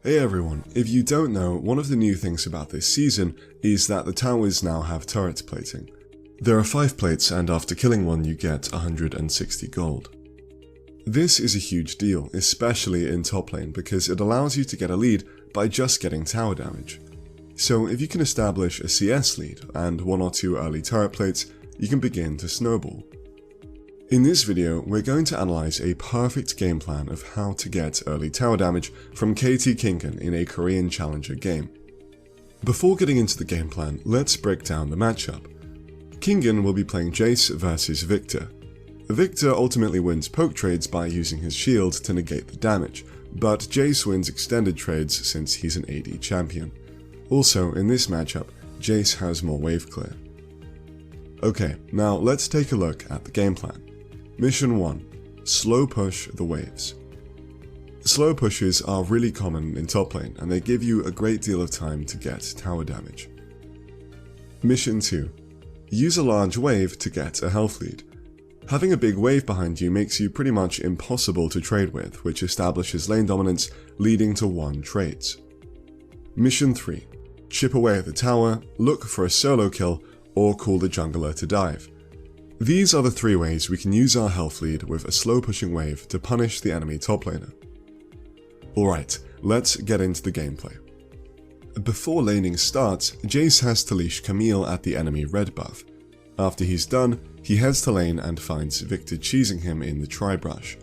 Hey everyone, if you don't know, one of the new things about this season is that the towers now have turret plating. There are 5 plates and after killing one you get 160 gold. This is a huge deal, especially in top lane, because it allows you to get a lead by just getting tower damage. So if you can establish a CS lead and 1 or 2 early turret plates, you can begin to snowball. In this video, we're going to analyze a perfect game plan of how to get early tower damage from KT Kingen in a Korean Challenger game. Before getting into the game plan, let's break down the matchup. Kingen will be playing Jace versus Victor. Victor ultimately wins poke trades by using his shield to negate the damage, but Jace wins extended trades since he's an AD champion. Also, in this matchup, Jace has more wave clear. Okay, now let's take a look at the game plan. Mission 1. Slow push the waves. Slow pushes are really common in top lane and they give you a great deal of time to get tower damage. Mission 2. Use a large wave to get a health lead. Having a big wave behind you makes you pretty much impossible to trade with, which establishes lane dominance, leading to 1 trades. Mission 3. Chip away at the tower, look for a solo kill, or call the jungler to dive. These are the 3 ways we can use our health lead with a slow pushing wave to punish the enemy top laner. Alright, let's get into the gameplay. Before laning starts, Jace has to leash Camille at the enemy red buff. After he's done, he heads to lane and finds Victor cheesing him in the tri-brush.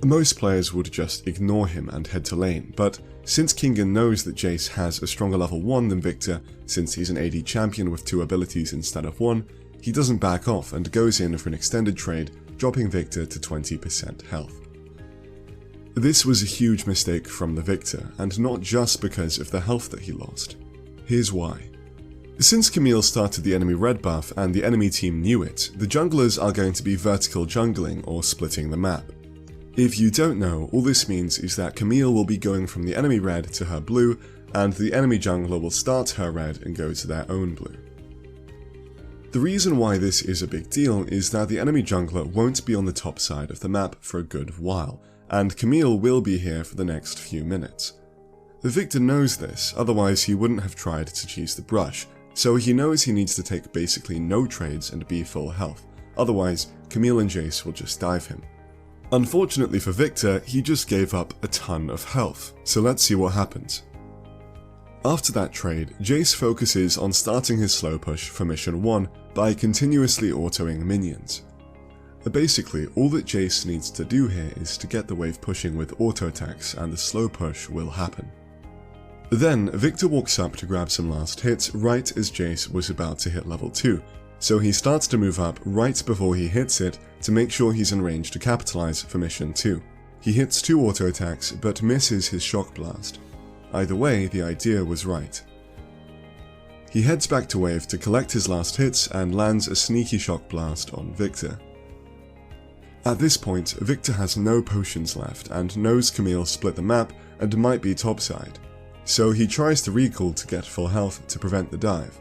Most players would just ignore him and head to lane, but since Kingen knows that Jace has a stronger level 1 than Victor, since he's an AD champion with 2 abilities instead of 1, he doesn't back off and goes in for an extended trade, dropping Victor to 20% health. This was a huge mistake from the Victor, and not just because of the health that he lost. Here's why. Since Camille started the enemy red buff and the enemy team knew it, the junglers are going to be vertical jungling or splitting the map. If you don't know, all this means is that Camille will be going from the enemy red to her blue, and the enemy jungler will start her red and go to their own blue. The reason why this is a big deal is that the enemy jungler won't be on the top side of the map for a good while, and Camille will be here for the next few minutes. The Victor knows this, otherwise he wouldn't have tried to cheese the brush, so he knows he needs to take basically no trades and be full health, otherwise Camille and Jace will just dive him. Unfortunately for Victor, he just gave up a ton of health, so let's see what happens. After that trade, Jace focuses on starting his slow push for mission 1 by continuously autoing minions. Basically, all that Jace needs to do here is to get the wave pushing with auto attacks and the slow push will happen. Then, Victor walks up to grab some last hits right as Jace was about to hit level 2, so he starts to move up right before he hits it to make sure he's in range to capitalize for mission 2. He hits 2 auto attacks but misses his shock blast. Either way, the idea was right. He heads back to wave to collect his last hits and lands a sneaky shock blast on Victor. At this point, Victor has no potions left and knows Camille split the map and might be topside, so he tries to recall to get full health to prevent the dive.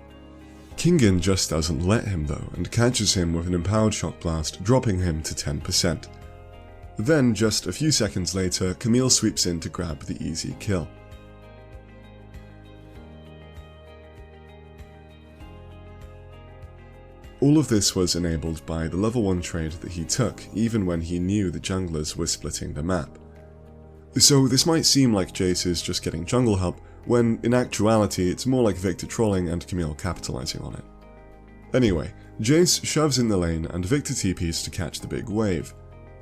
Kingen just doesn't let him though and catches him with an empowered shock blast, dropping him to 10%. Then, just a few seconds later, Camille sweeps in to grab the easy kill. All of this was enabled by the level 1 trade that he took, even when he knew the junglers were splitting the map. So this might seem like Jace is just getting jungle help, when in actuality it's more like Victor trolling and Camille capitalizing on it. Anyway, Jace shoves in the lane and Victor TPs to catch the big wave.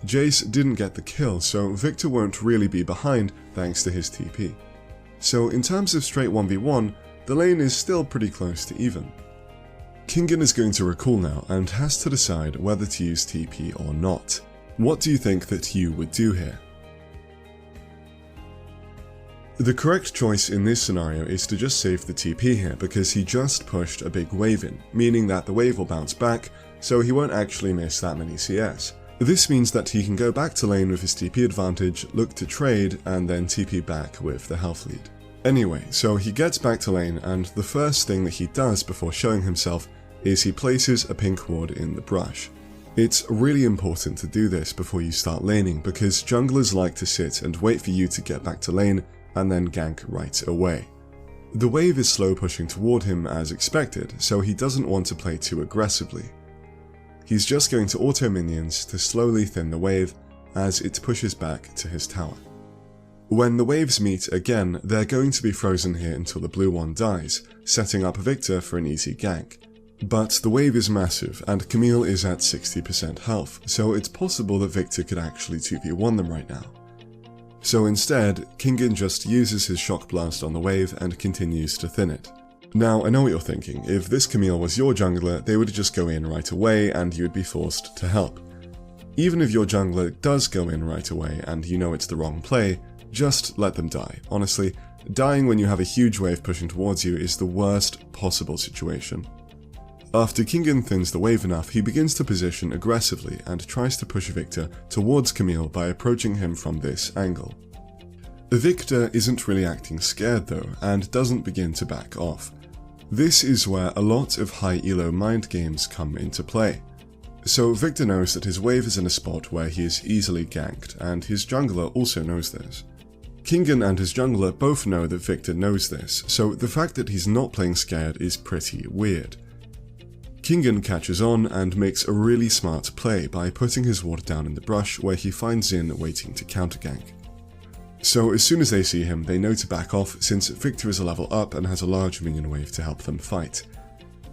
Jace didn't get the kill, so Victor won't really be behind thanks to his TP. So in terms of straight 1v1, the lane is still pretty close to even. Kingen is going to recall now and has to decide whether to use TP or not. What do you think that you would do here? The correct choice in this scenario is to just save the TP here because he just pushed a big wave in, meaning that the wave will bounce back, so he won't actually miss that many CS. This means that he can go back to lane with his TP advantage, look to trade, and then TP back with the health lead. Anyway, so he gets back to lane and the first thing that he does before showing himself is he places a pink ward in the brush. It's really important to do this before you start laning because junglers like to sit and wait for you to get back to lane and then gank right away. The wave is slow pushing toward him as expected, so he doesn't want to play too aggressively. He's just going to auto minions to slowly thin the wave as it pushes back to his tower. When the waves meet again, they're going to be frozen here until the blue one dies, setting up Victor for an easy gank. But the wave is massive, and Camille is at 60% health, so it's possible that Victor could actually 2v1 them right now. So instead, Kingen just uses his shock blast on the wave and continues to thin it. Now, I know what you're thinking. If this Camille was your jungler, they would just go in right away and you would be forced to help. Even if your jungler does go in right away and you know it's the wrong play, just let them die. Honestly, dying when you have a huge wave pushing towards you is the worst possible situation. After Kingen thins the wave enough, he begins to position aggressively and tries to push Victor towards Camille by approaching him from this angle. Victor isn't really acting scared though, and doesn't begin to back off. This is where a lot of high elo mind games come into play. So Victor knows that his wave is in a spot where he is easily ganked, and his jungler also knows this. Kingen and his jungler both know that Victor knows this, so the fact that he's not playing scared is pretty weird. Kingen catches on and makes a really smart play by putting his ward down in the brush where he finds Xin waiting to counter gank. So as soon as they see him, they know to back off since Victor is a level up and has a large minion wave to help them fight.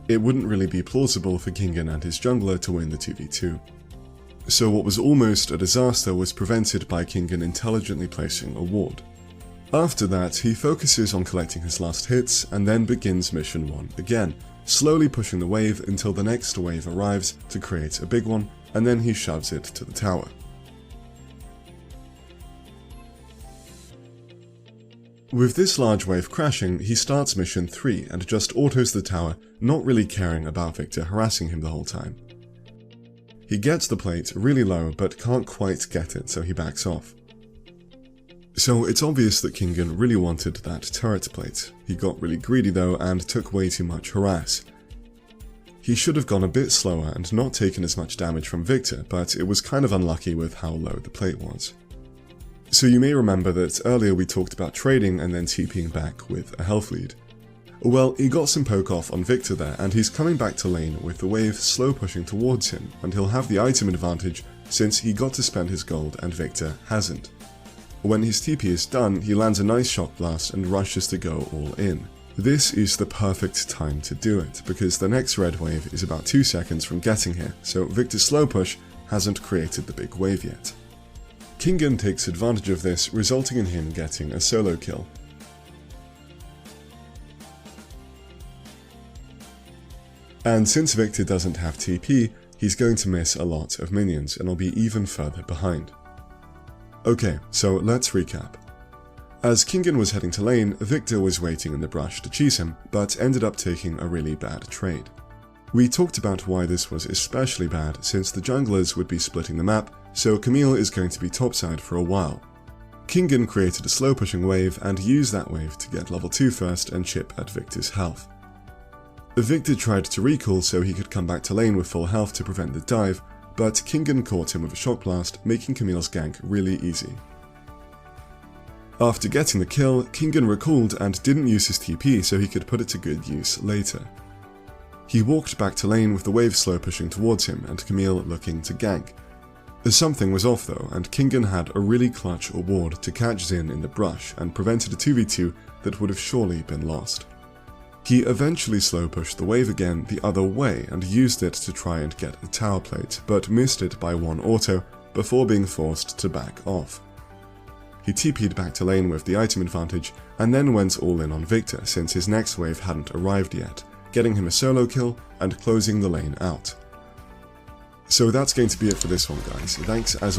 It wouldn't really be plausible for Kingen and his jungler to win the 2v2. So what was almost a disaster was prevented by Kingen intelligently placing a ward. After that, he focuses on collecting his last hits and then begins mission 1 again, slowly pushing the wave until the next wave arrives to create a big one, and then he shoves it to the tower. With this large wave crashing, he starts mission 3 and just autos the tower, not really caring about Victor harassing him the whole time. He gets the plate really low but can't quite get it, so he backs off. So it's obvious that Kingen really wanted that turret plate. He got really greedy though and took way too much harass. He should have gone a bit slower and not taken as much damage from Victor, but it was kind of unlucky with how low the plate was. So you may remember that earlier we talked about trading and then TPing back with a health lead. Well, he got some poke off on Victor there, and he's coming back to lane with the wave slow pushing towards him, and he'll have the item advantage since he got to spend his gold and Victor hasn't. When his TP is done, he lands a nice shock blast and rushes to go all in. This is the perfect time to do it, because the next red wave is about 2 seconds from getting here, so Victor's slow push hasn't created the big wave yet. Kingen takes advantage of this, resulting in him getting a solo kill. And since Victor doesn't have TP, he's going to miss a lot of minions and will be even further behind. Okay, so let's recap. As Kingen was heading to lane, Victor was waiting in the brush to cheese him, but ended up taking a really bad trade. We talked about why this was especially bad since the junglers would be splitting the map, so Camille is going to be topside for a while. Kingen created a slow pushing wave and used that wave to get level 2 first and chip at Victor's health. Victor tried to recall so he could come back to lane with full health to prevent the dive, but Kingen caught him with a shock blast, making Camille's gank really easy. After getting the kill, Kingen recalled and didn't use his TP so he could put it to good use later. He walked back to lane with the wave slow pushing towards him and Camille looking to gank. Something was off though, and Kingen had a really clutch ward to catch Xin in the brush and prevented a 2v2 that would have surely been lost. He eventually slow pushed the wave again the other way and used it to try and get a tower plate, but missed it by 1 auto before being forced to back off. He TP'd back to lane with the item advantage and then went all in on Victor since his next wave hadn't arrived yet, getting him a solo kill and closing the lane out. So that's going to be it for this one guys. Thanks as